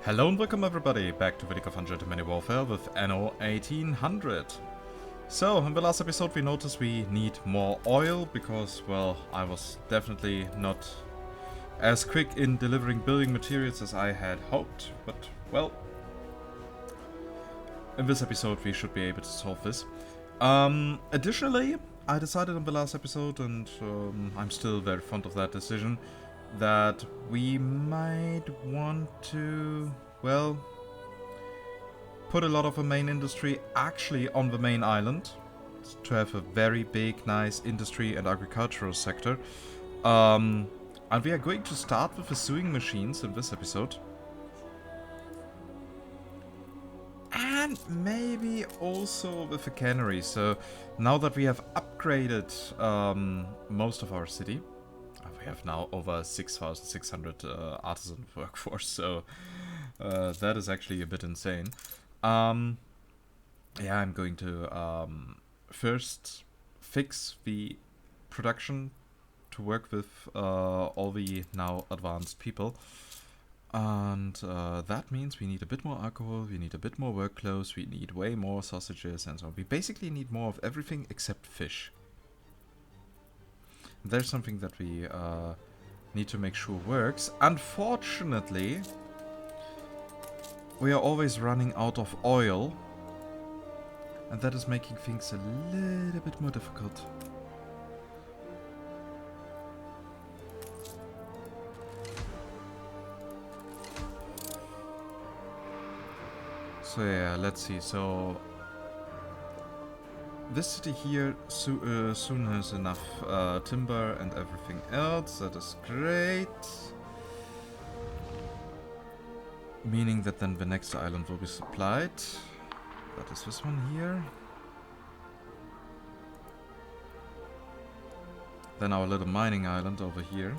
Hello and welcome everybody back to the League of Ungentlemanly Warfare with Anno 1800. So, in the last episode we noticed we need more oil because, well, I was definitely not as quick in delivering building materials as I had hoped, but, well, in this episode we should be able to solve this. Additionally, I decided in the last episode, and I'm still very fond of that decision, that we might want to, well, put a lot of the main industry actually on the main island to have a very big, nice industry and agricultural sector. And we are going to start with the sewing machines in this episode. And maybe also with the cannery. So now that we have upgraded most of our city, we have now over 6,600 artisan workforce, so that is actually a bit insane. Yeah, I'm going to first fix the production to work with all the now advanced people. And that means we need a bit more alcohol, we need a bit more work clothes, we need way more sausages and so on. We basically need more of everything except fish. There's something that we need to make sure works. Unfortunately, we are always running out of oil, and that is making things a little bit more difficult. So yeah, let's see. So this city here soon has enough timber and everything else. That is great. Meaning that then the next island will be supplied. That is this one here. Then our little mining island over here.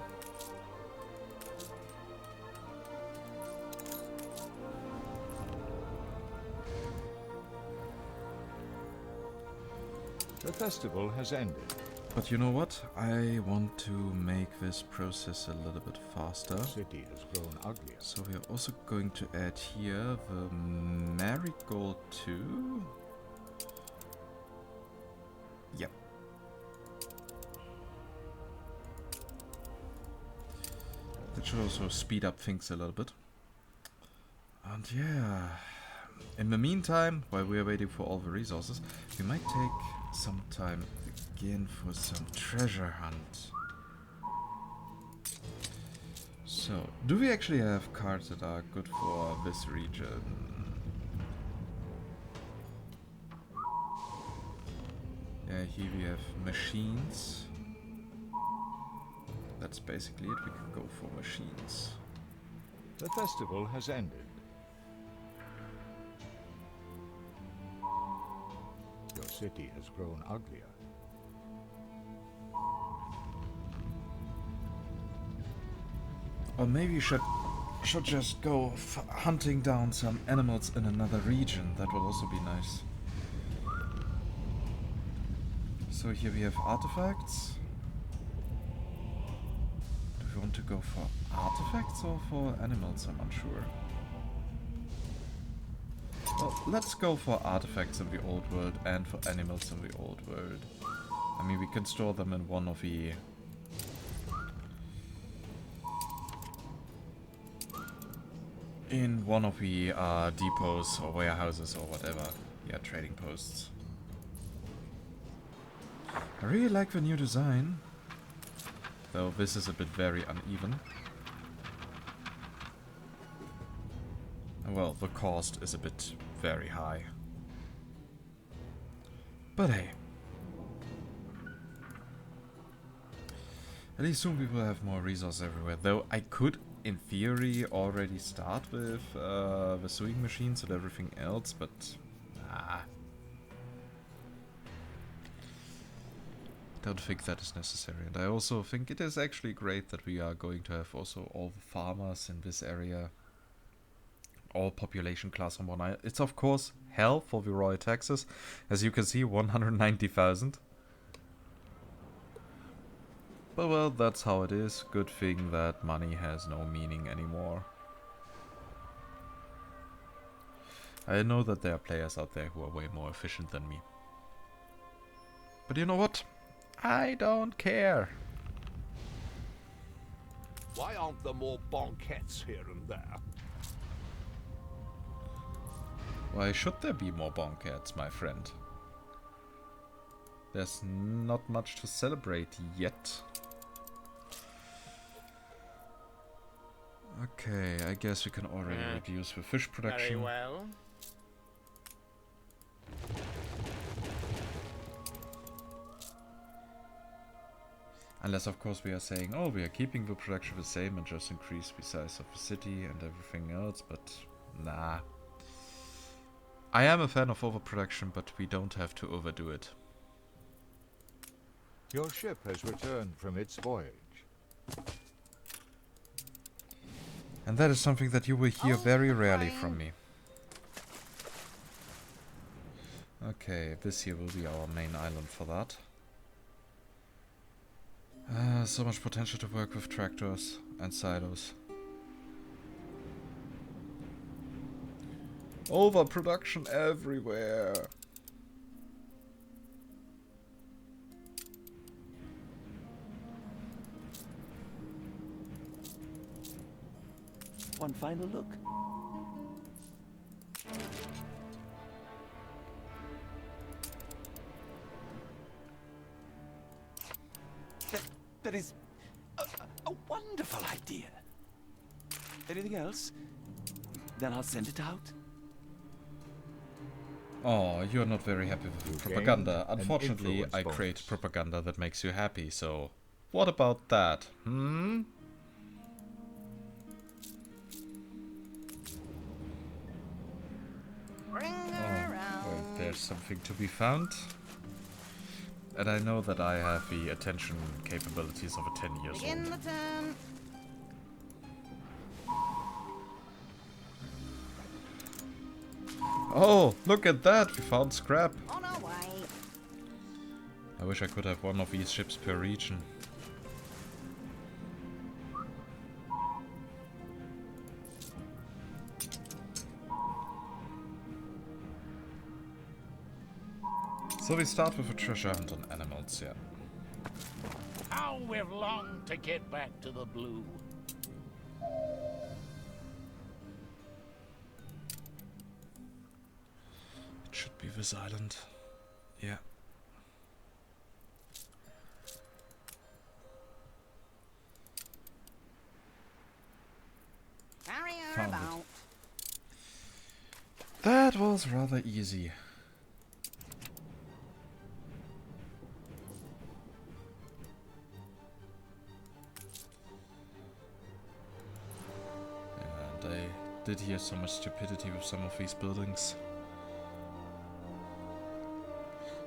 The festival has ended. But you know what? I want to make this process a little bit faster. The city has grown uglier. So we are also going to add here the marigold too. Yep. That should also speed up things a little bit. And yeah, in the meantime, while we are waiting for all the resources, we might take some time again for some treasure hunt. So, do we actually have cards that are good for this region? Yeah, here we have machines. That's basically it, we can go for machines. The festival has ended. Your city has grown uglier. Or maybe you should just go hunting down some animals in another region. That would also be nice. So here we have artifacts. Do we want to go for artifacts or for animals? I'm unsure. Well, let's go for artifacts in the old world and for animals in the old world. I mean, we can store them in one of the depots or warehouses or whatever. Yeah, trading posts. I really like the new design, though this is a bit very uneven. Well, the cost is a bit very high. But hey. At least soon we will have more resources everywhere, though I could in theory already start with the sewing machines and everything else, but nah. Don't think that is necessary. And I also think it is actually great that we are going to have also all the farmers in this area, all population class on one island. It's of course hell for the royal taxes, as you can see, 190,000. But well, that's how it is. Good thing that money has no meaning anymore. I know that there are players out there who are way more efficient than me. But you know what? I don't care. Why aren't there more banquettes here and there? Why should there be more banquets, my friend? There's not much to celebrate yet. Okay, I guess we can already reduce the fish production. Very well. Unless, of course, we are saying, oh, we are keeping the production the same and just increase the size of the city and everything else, but nah. I am a fan of overproduction, but we don't have to overdo it. Your ship has returned from its voyage. And that is something that you will hear very rarely from me. Okay, this here will be our main island for that. So much potential to work with tractors and silos. Overproduction everywhere. One final look. That is a wonderful idea. Anything else? Then I'll send it out. Oh, you're not very happy with propaganda. Unfortunately, I create propaganda that makes you happy, so what about that? Hmm? Wait, there's something to be found. And I know that I have the attention capabilities of a 10 years old. the turn. Oh, look at that! We found scrap! On our way. I wish I could have one of these ships per region. So we start with a treasure hunt on animals, yeah. How we've longed to get back to the blue. It should be this island. Yeah. Carry her Found it. about. That was rather easy. And I did hear so much stupidity with some of these buildings.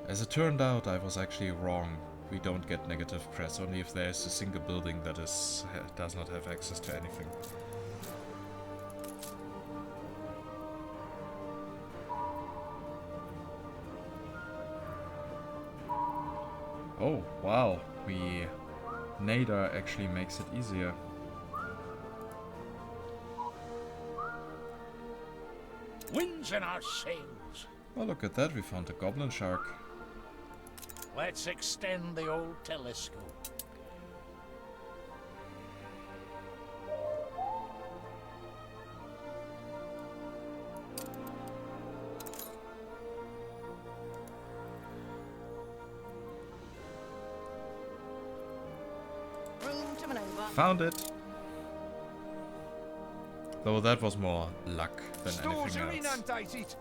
As it turned out, I was actually wrong. We don't get negative press, only if there is a single building that does not have access to anything. Oh, wow. Nader actually makes it easier. Winds in our sails. Oh, look at that. We found a goblin shark. Let's extend the old telescope. Room to maneuver. Found it. Though that was more luck than Stores are anything else. inundated.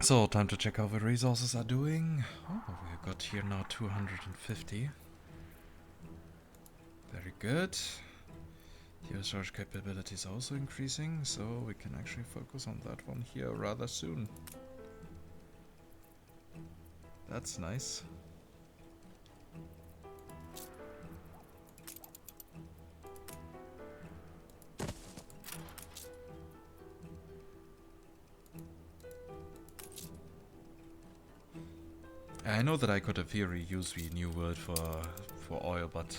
So, time to check how the resources are doing. Oh, we've got here now 250. Very good. The storage capability is also increasing, so we can actually focus on that one here rather soon. That's nice. I know that I could in theory use the new word for oil, but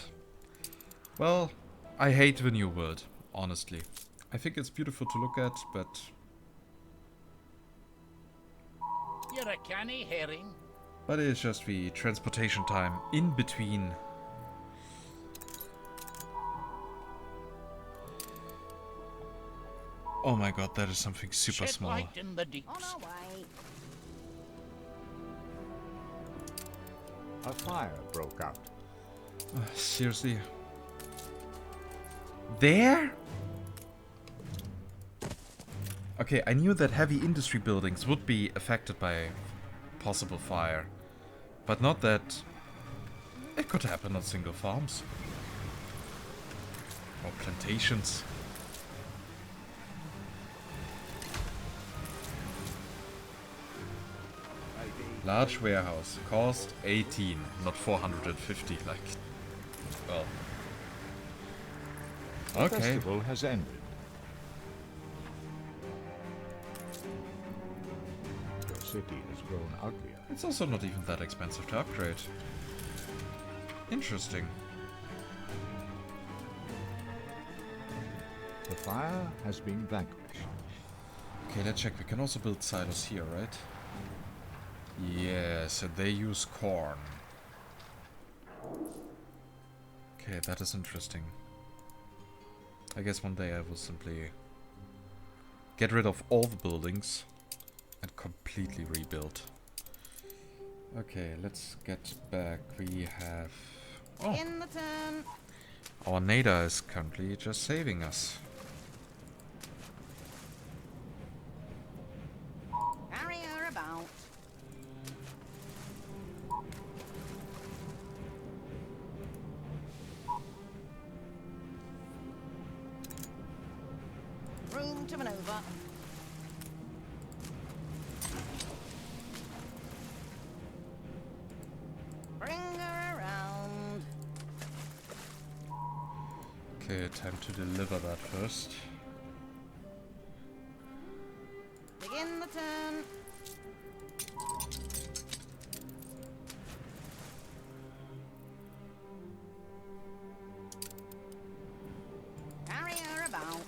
well, I hate the new word, honestly. I think it's beautiful to look at, but You're a canny herring. it's just the transportation time in between. Oh my god, that is something super Shed small. light in the On deeps. our way. A fire broke out. Seriously? There? Okay, I knew that heavy industry buildings would be affected by possible fire. But not that it could happen on single farms. Or plantations. Large warehouse. Cost 18, not 450, like... Well... The Okay. festival has ended. Your city has grown uglier. It's also not even that expensive to upgrade. Interesting. The fire has been vanquished. Okay, let's check. We can also build silos here, right? Yes, and they use corn. Okay, that is interesting. I guess one day I will simply get rid of all the buildings and completely rebuild. Okay, let's get back. We have... Oh, In the turn. our Nada is currently just saving us. Carry her about. Room to maneuver. Bring her around. Okay, time to deliver that first. Begin the turn. Carry her about.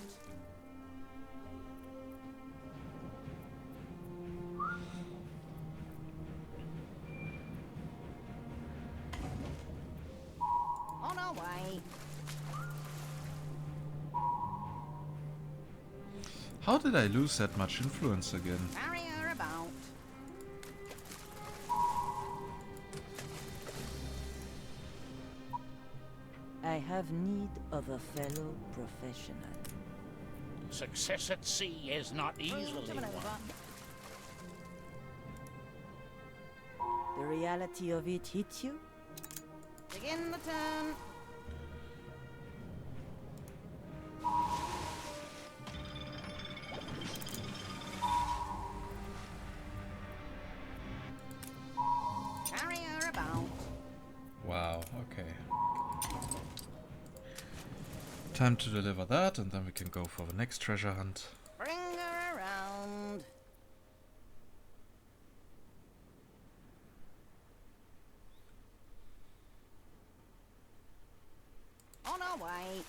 On our way. How did I lose that much influence again? Carry her about. I have need of a fellow professional. Success at sea is not Room easily to maneuver. won. The reality of it hits you? Begin the turn. Carry her about. Wow, okay. Time to deliver that, and then we can go for the next treasure hunt. Bring her around. On our way.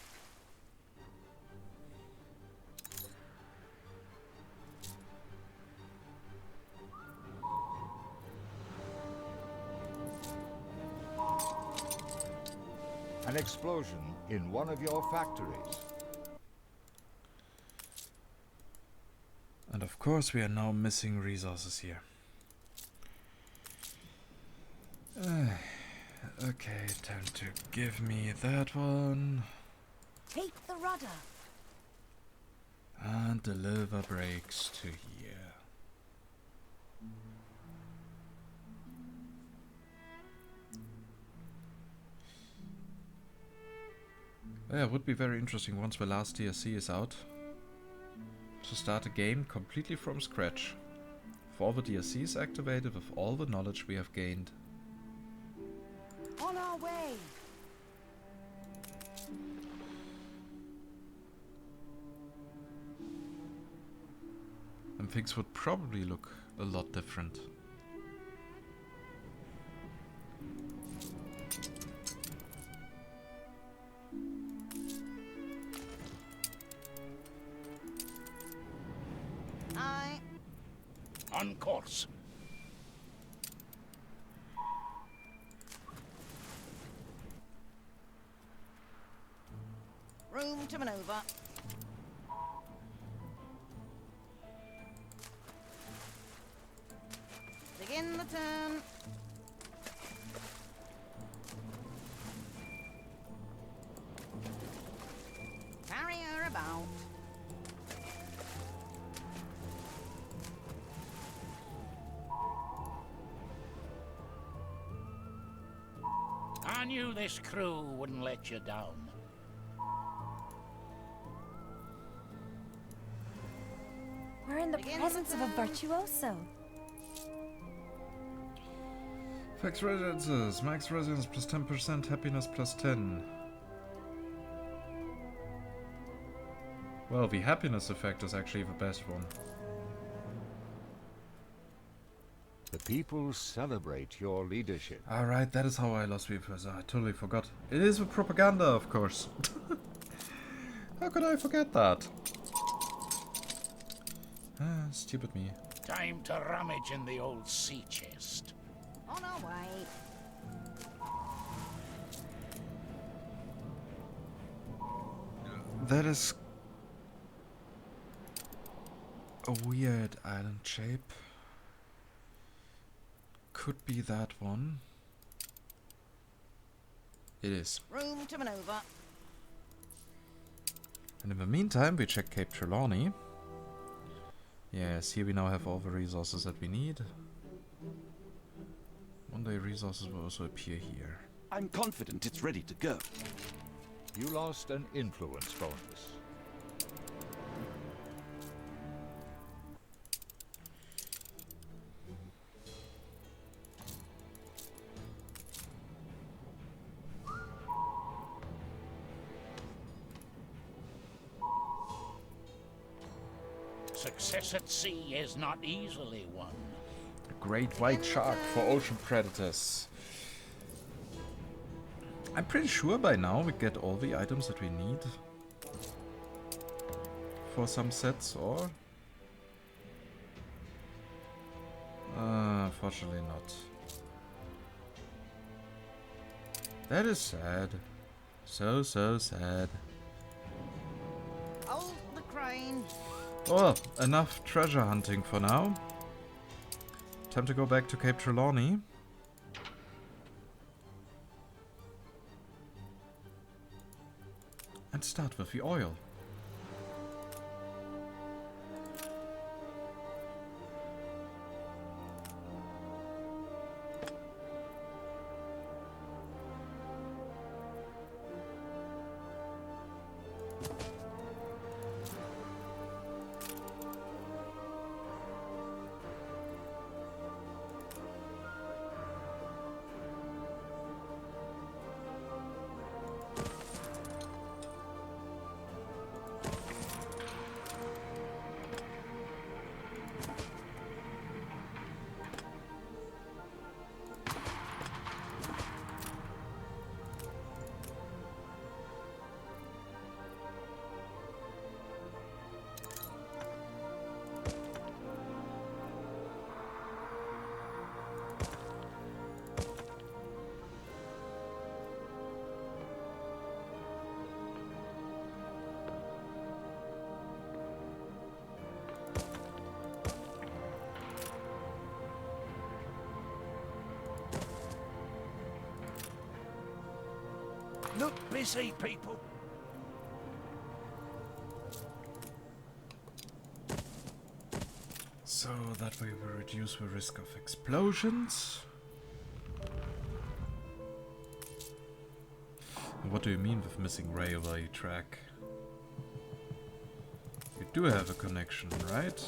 An explosion in one of your factories. And of course we are now missing resources here. Okay, time to give me that one. Take the rudder. And deliver brakes to here. Yeah, it would be very interesting once the last DLC is out to start a game completely from scratch. With all the DLCs activated, with all the knowledge we have gained. On our way. And things would probably look a lot different. On course. Room to maneuver. Begin the turn. Carry her about. I knew this crew wouldn't let you down. We're in the Begin presence of a the- virtuoso. Flex residences. Max residence plus 10%. Happiness plus 10. Well, the happiness effect is actually the best one. The people celebrate your leadership. Alright, that is how I lost viewers. I totally forgot. It is the propaganda, of course. How could I forget that? Ah, stupid me. Time to rummage in the old sea chest. On our way. That is a weird island shape. Could be that one. It is. Room to maneuver. And in the meantime, we check Cape Trelawney. Yes, here we now have all the resources that we need. One day resources will also appear here. I'm confident it's ready to go. You lost an influence bonus. Success at sea is not easily won. A great white shark for ocean predators. I'm pretty sure by now we get all the items that we need for some sets, or unfortunately not. That is sad. So sad. Hold the crane. Well, enough treasure hunting for now. Time to go back to Cape Trelawney. And start with the oil. Look busy, people. So that way we reduce the risk of explosions. What do you mean with missing railway track? You do have a connection, right?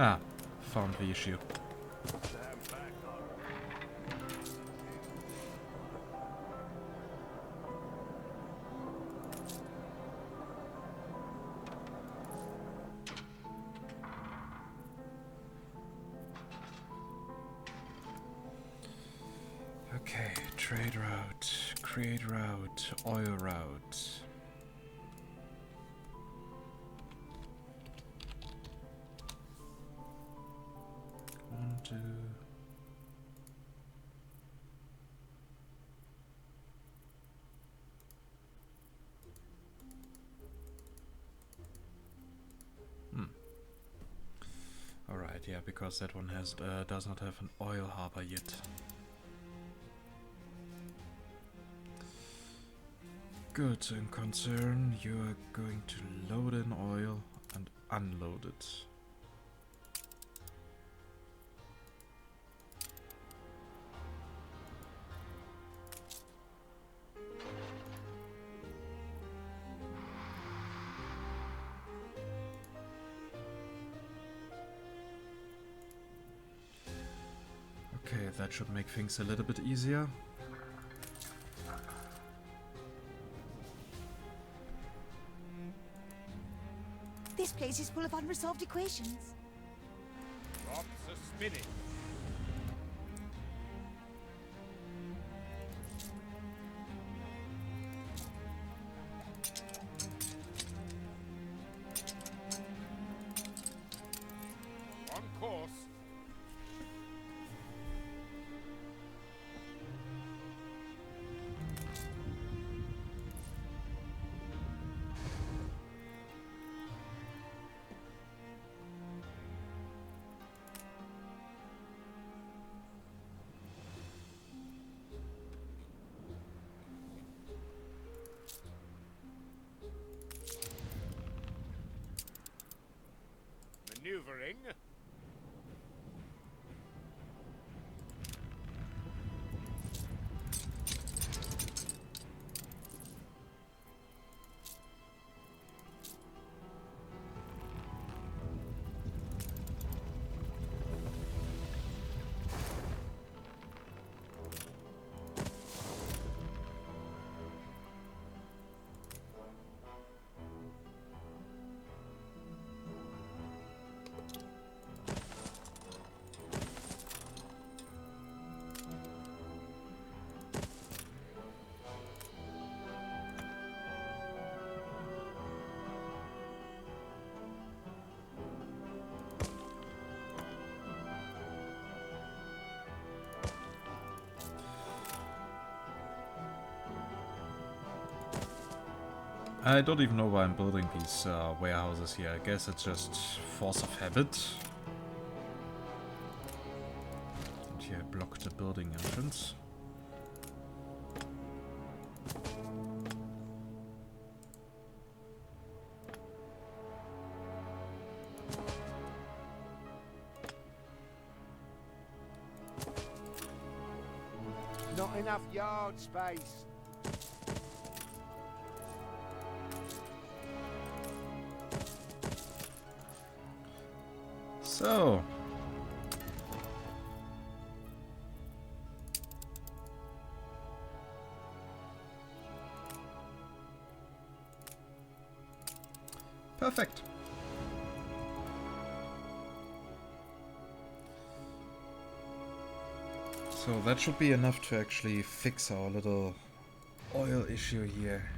Ah, found the issue. Stand back, all Okay, trade route, create route, oil route. One, two. Alright, yeah, because that one does not have an oil harbor yet. Good, in concern, you are going to load in oil and unload it. Okay, that should make things a little bit easier. This place is full of unresolved equations. Drops are spinning. On course. Maneuvering. I don't even know why I'm building these warehouses here. I guess it's just force of habit. And here I block the building entrance. Not enough yard space. So. Perfect. So that should be enough to actually fix our little oil issue here.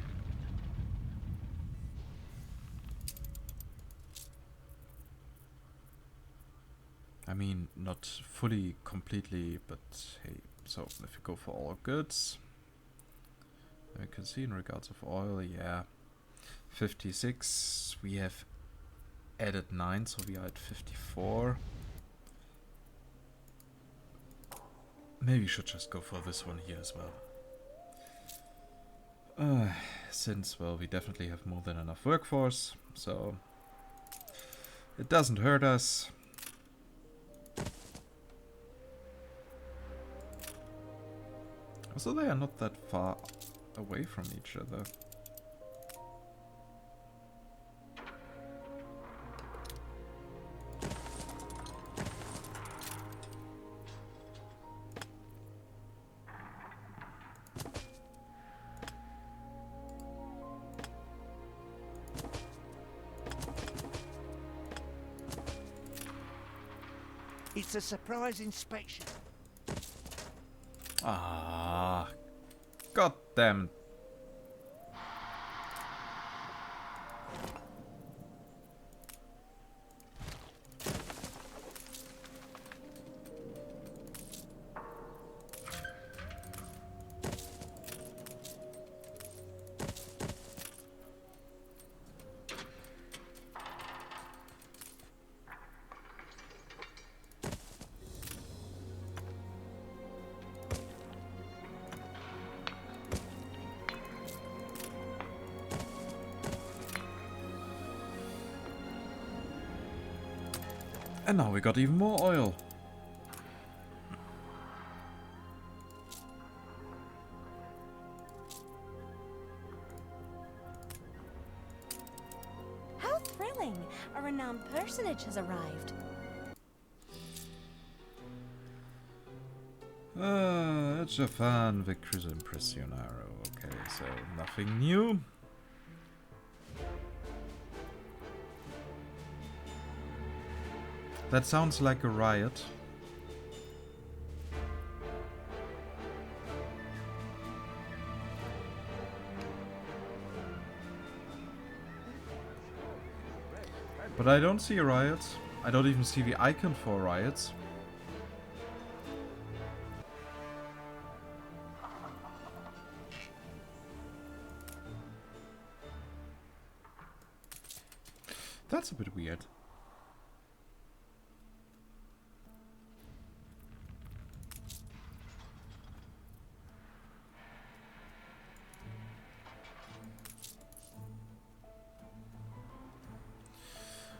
I mean, not fully, completely, but hey, so if you go for all goods, you can see in regards of oil, yeah, 56, we have added 9, so we are at 54. Maybe we should just go for this one here as well. Since, well, we definitely have more than enough workforce, so it doesn't hurt us. So they are not that far away from each other. It's a surprise inspection. Ah, god damn. And now we got even more oil. How thrilling! A renowned personage has arrived. It's a fan Victor's Impressionaro. Okay, so nothing new. That sounds like a riot. But I don't see riots. I don't even see the icon for riots. That's a bit weird.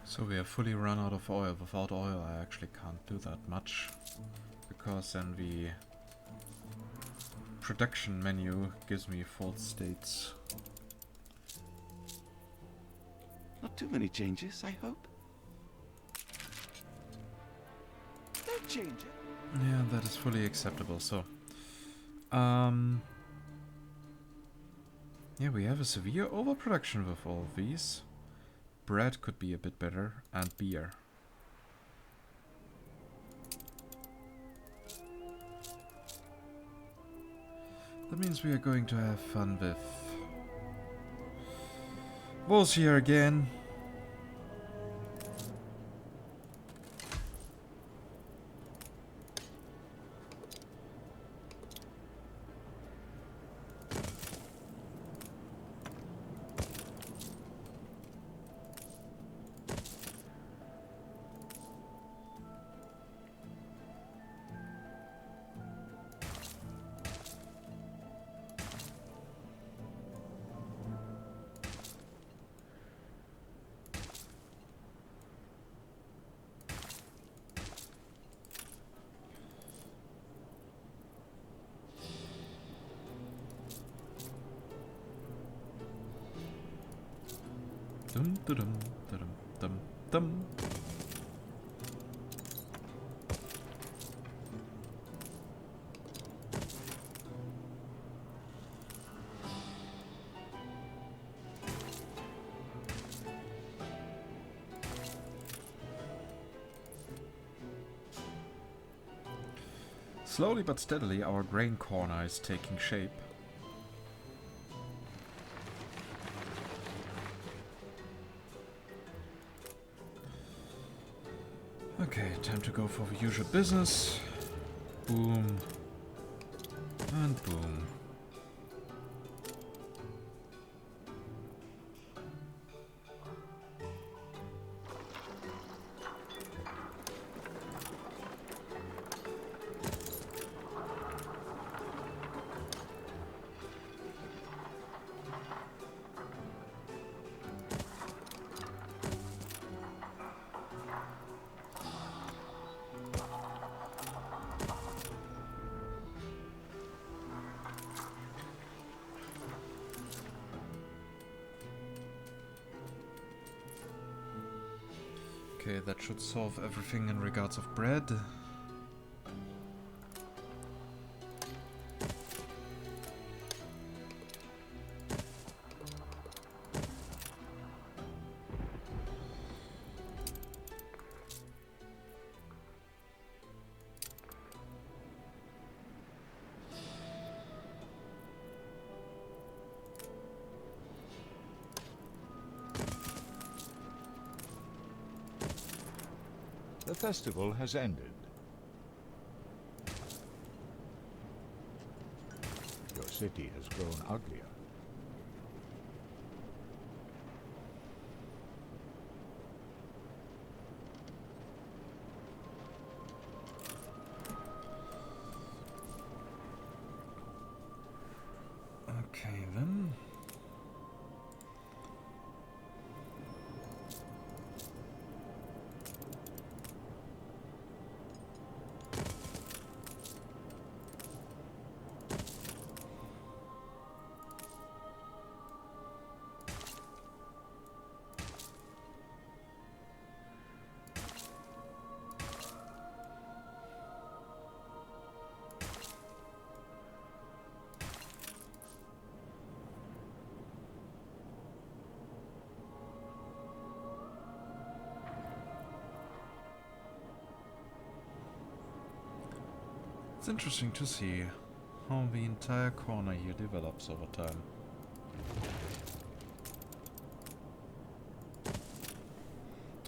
So we are fully run out of oil. Without oil I actually can't do that much, because then the production menu gives me false states. Not too many changes, I hope. No changes. Yeah, that is fully acceptable. So, yeah, we have a severe overproduction with all of these. Bread could be a bit better, and beer. That means we are going to have fun with Wolves here again. Dum dum dum dum dum. Slowly but steadily, our grain corner is taking shape. Okay, time to go for the usual business. Boom. And boom. Okay, that should solve everything in regards of bread. The festival has ended. Your city has grown uglier. Okay, then. It's interesting to see how the entire corner here develops over time.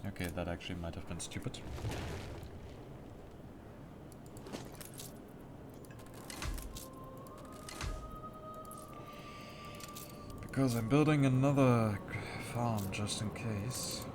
Okay, that actually might have been stupid. Because I'm building another farm just in case.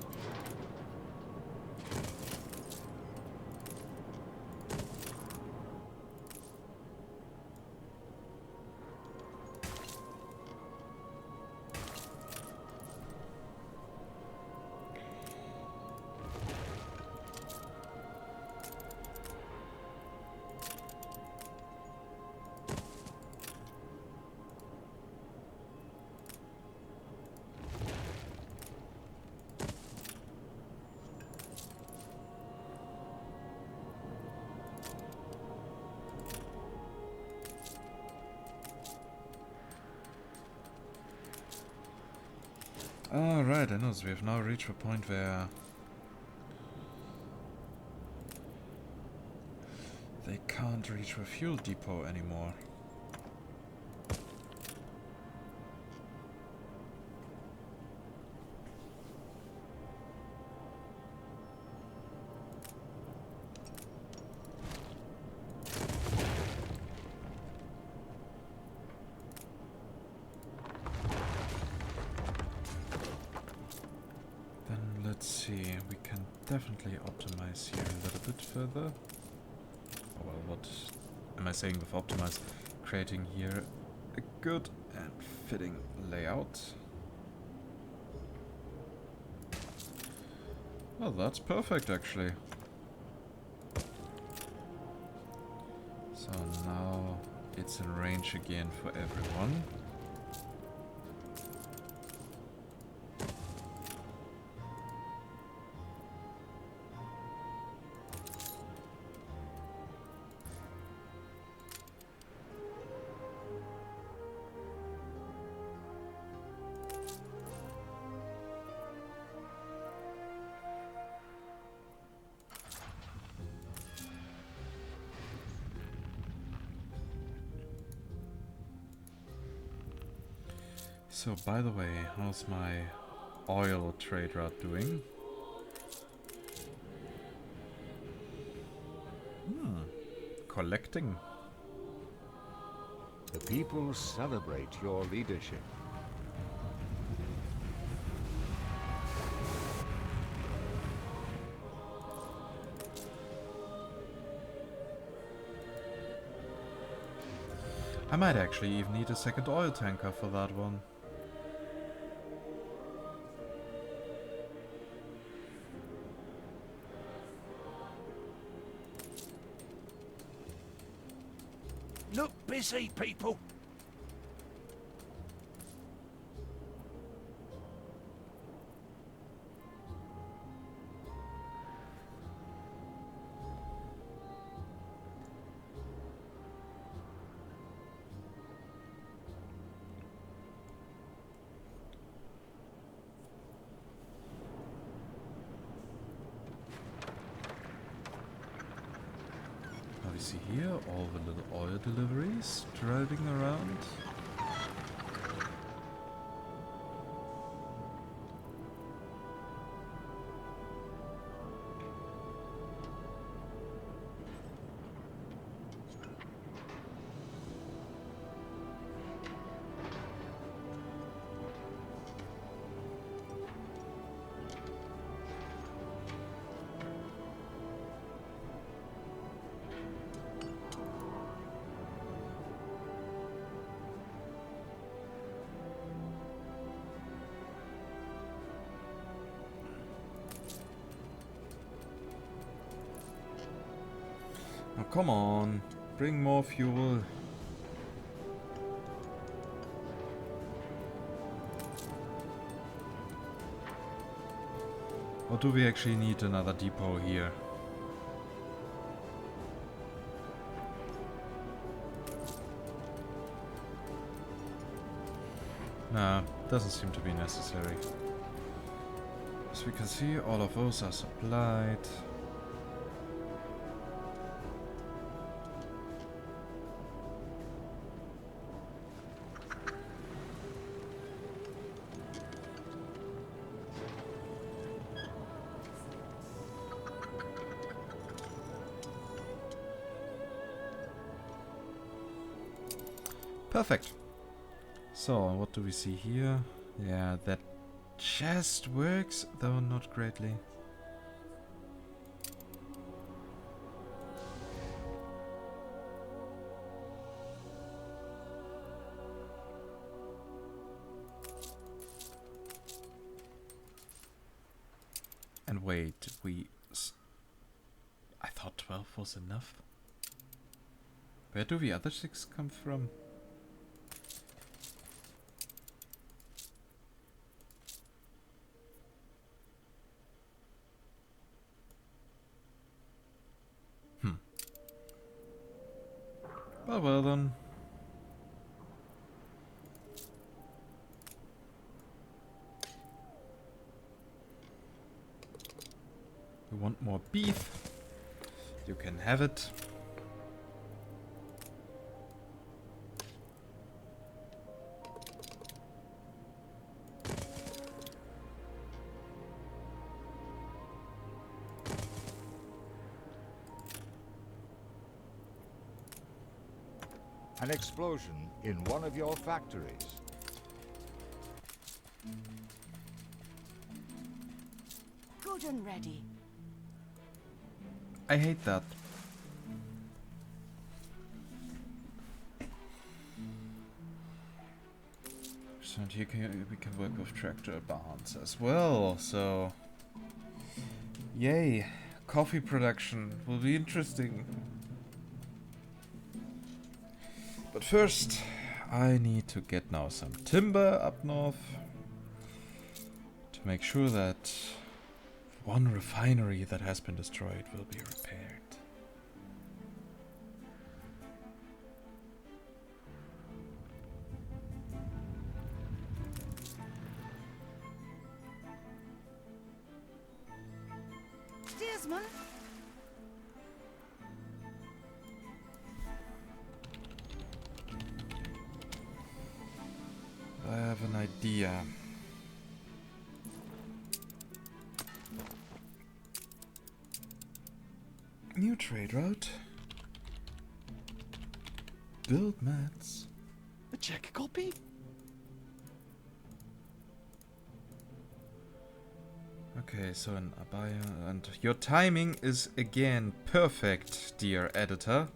Alright, I know, so we have now reached a point where they can't reach a fuel depot anymore. Let's see, we can definitely optimize here a little bit further. Oh, well, what am I saying with optimize? Creating here a good and fitting layout. Well, that's perfect actually. So now it's in range again for everyone. So, by the way, how's my oil trade route doing? Collecting. The people celebrate your leadership. I might actually even need a second oil tanker for that one. Look busy, people. Now we see here all the little oil deliveries driving around. come on. Bring more fuel. Or do we actually need another depot here? Nah, doesn't seem to be necessary. As we can see, all of those are supplied. Perfect. So, what do we see here? Yeah, that just works, though not greatly. And wait, I thought 12 was enough. Where do the other 6 come from? Well then. You want more beef? You can have it. An explosion in one of your factories. Good and ready. I hate that. So here we can work with tractor barns as well, so... Yay! Coffee production will be interesting. But first, I need to get now some timber up north to make sure that one refinery that has been destroyed will be repaired. Steersman. I have an idea. New trade route. Build mats. A check copy? Okay, so an abaya, and your timing is again perfect, dear editor.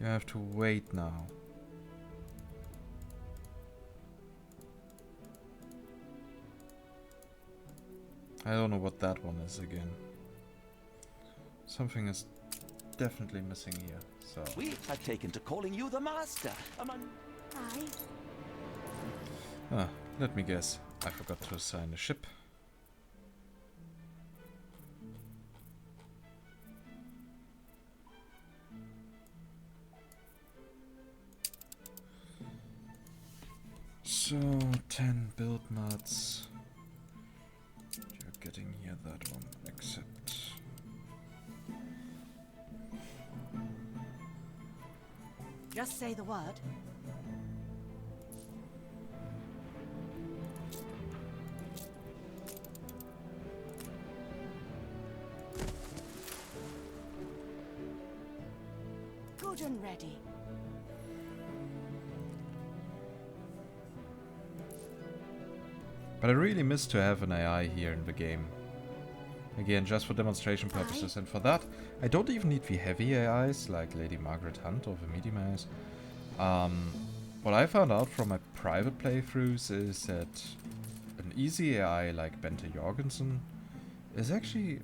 You have to wait now. I don't know what that one is again. Something is definitely missing here, so... We have taken to calling you the master among... Aye. Ah, let me guess. I forgot to assign a ship. So, 10 build mods. You're getting here that one, except... Just say the word. Good and ready. But I really miss to have an AI here in the game. Again, just for demonstration purposes, and for that, I don't even need the heavy AIs like Lady Margaret Hunt or the medium AIs. What I found out from my private playthroughs is that an easy AI like Bente Jorgensen is actually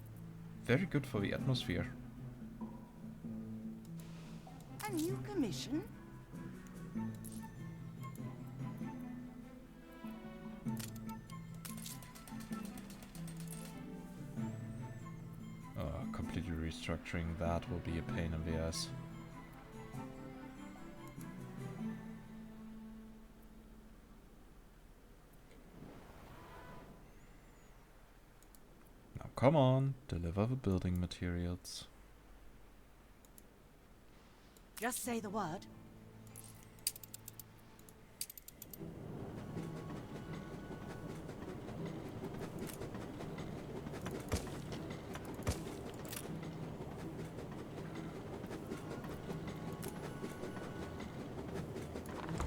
very good for the atmosphere. A new commission? Completely restructuring that will be a pain in the ass. Now come on, deliver the building materials. Just say the word.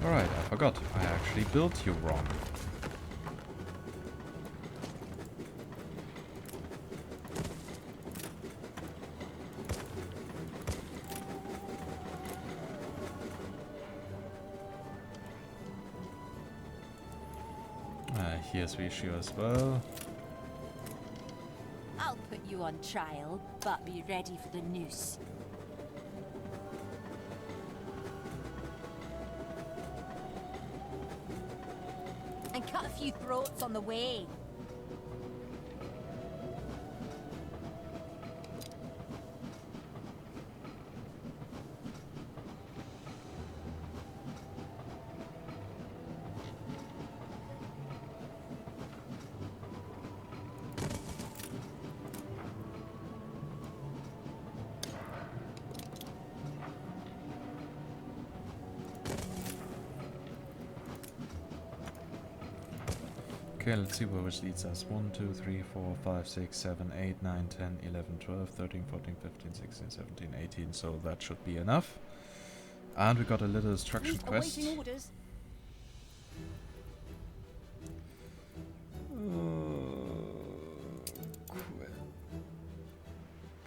Alright, I forgot. I actually built you wrong. Here's the issue as well. I'll put you on trial, but be ready for the noose. And cut a few throats on the way. Okay, let's see where which leads us. 1, 2, 3, 4, 5, 6, 7, 8, 9, 10, 11, 12, 13, 14, 15, 16, 17, 18. So that should be enough. And we got a little instruction quest. Awaiting orders.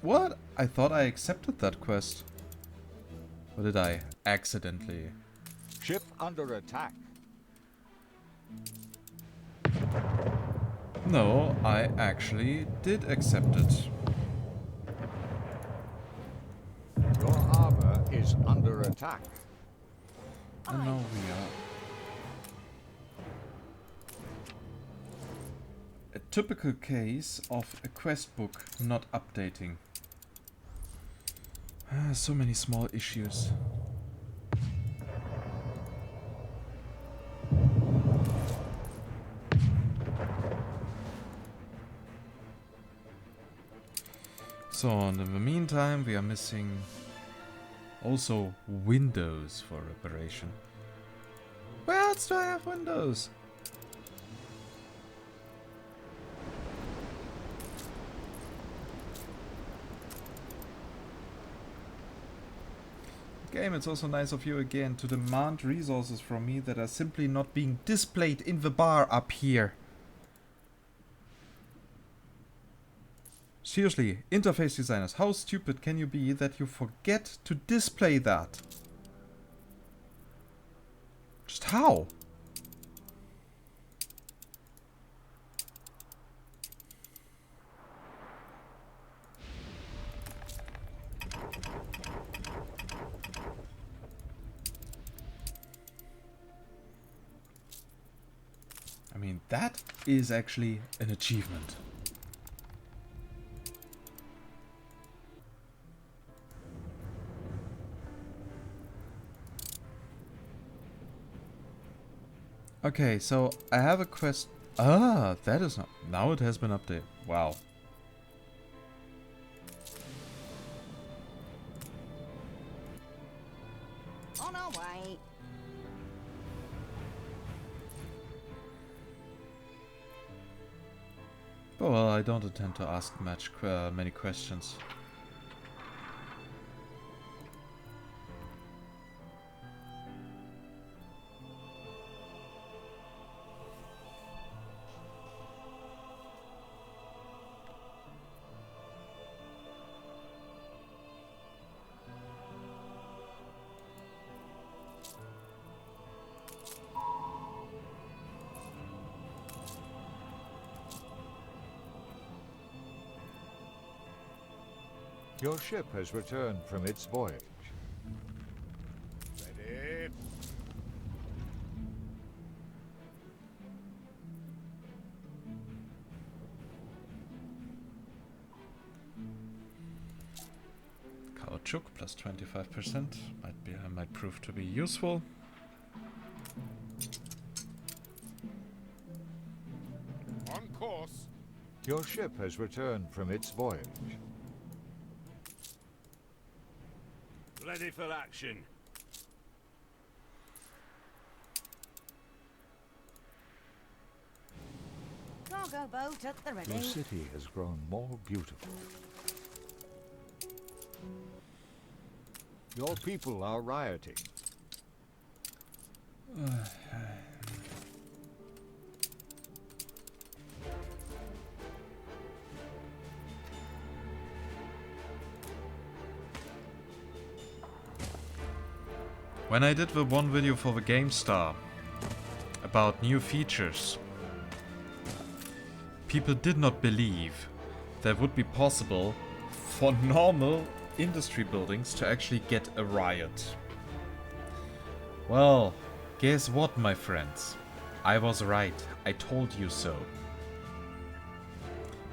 What? I thought I accepted that quest. Or did I accidentally? Ship under attack. No, I actually did accept it. Your harbor is under attack. And now we are. A typical case of a quest book not updating. So many small issues. So, and in the meantime, we are missing also windows for reparation. Where else do I have windows? Game, it's also nice of you again to demand resources from me that are simply not being displayed in the bar up here. Seriously, interface designers, how stupid can you be that you forget to display that? Just how? I mean, that is actually an achievement. Okay, so I have a quest. Ah, that is not. Now it has been updated. Wow. On our way. Oh, well, I don't intend to ask many questions. Your ship has returned from its voyage. Ready? Kaochuk plus 25% might prove to be useful. On course. Your ship has returned from its voyage. Ready for action. Cargo boat at the ready. Your city has grown more beautiful. Your people are rioting. When I did the one video for the GameStar about new features, people did not believe that would be possible for normal industry buildings to actually get a riot. Well, guess what, my friends? I was right. I told you so.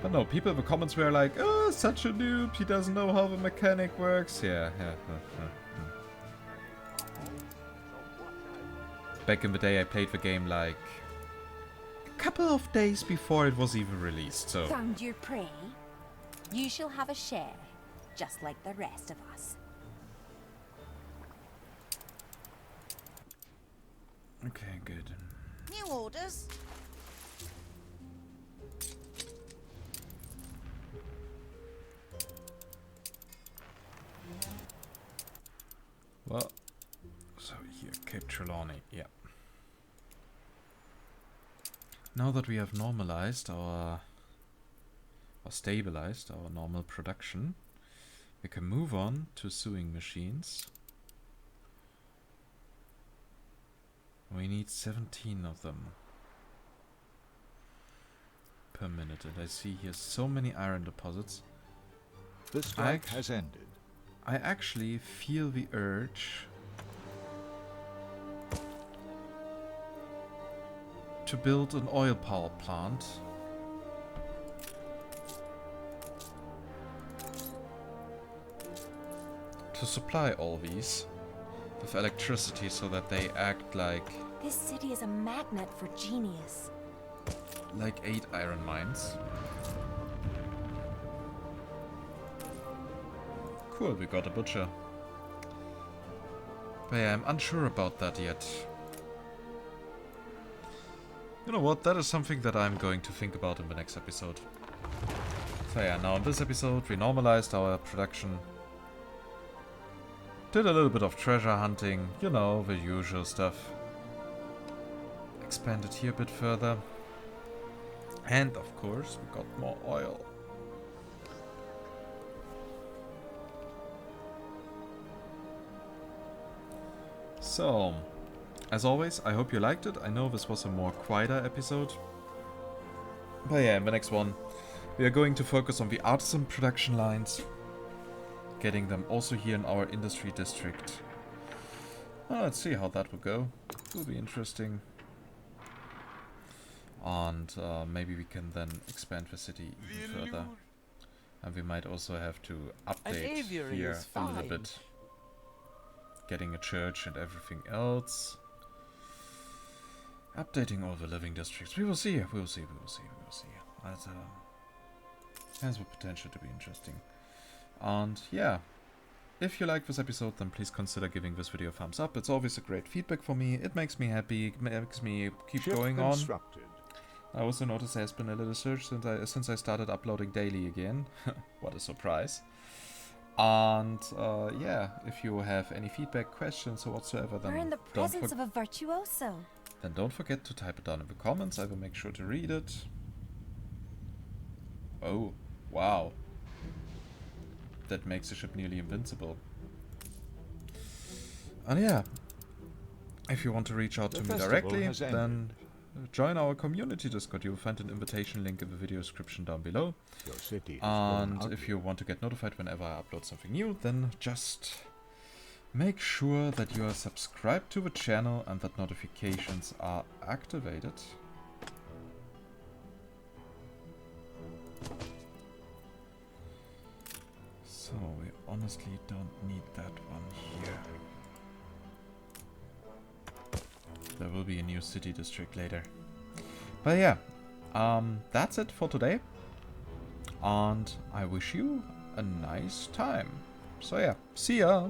But no, people in the comments were like, oh, such a noob, he doesn't know how the mechanic works. Yeah. Back in the day, I played the game like a couple of days before it was even released, so... Found your prey? You shall have a share, just like the rest of us. Okay, good. New orders. Well, so here, Cape Trelawney, yeah. Now that we have normalized our... or stabilized our normal production, we can move on to sewing machines. We need 17 of them per minute, and I see here so many iron deposits. The strike has ended. I actually feel the urge to build an oil power plant to supply all these with electricity so that they act like This city is a magnet for genius. 8 iron mines. Cool, we got a butcher. But yeah, I'm unsure about that yet. You know what, that is something that I'm going to think about in the next episode. So yeah, now in this episode we normalized our production. Did a little bit of treasure hunting, you know, the usual stuff. Expanded here a bit further. And of course, we got more oil. So, as always, I hope you liked it. I know this was a more quieter episode. But yeah, in the next one, we are going to focus on the artisan production lines. Getting them also here in our industry district. Well, let's see how that will go. It will be interesting. And maybe we can then expand the city even further. And we might also have to update here a little bit. Getting a church and everything else. Updating all the living districts. We will see. We will see. That has the potential to be interesting. And yeah, if you like this episode, then please consider giving this video a thumbs up. It's always a great feedback for me. It makes me happy. It makes me keep going on. I also noticed there's been a little surge since I started uploading daily again. What a surprise. And yeah, if you have any feedback, questions or whatsoever, then We're in the presence of a virtuoso. Then don't forget to type it down in the comments. I will make sure to read it. Oh, wow. That makes the ship nearly invincible. And yeah, if you want to reach out to me directly, then join our community Discord. You'll find an invitation link in the video description down below. Your city has grown And if ugly. you want to get notified whenever I upload something new, then just make sure that you are subscribed to the channel and that notifications are activated. So we honestly don't need that one here. There will be a new city district later. But yeah, that's it for today. And I wish you a nice time. So yeah, see ya!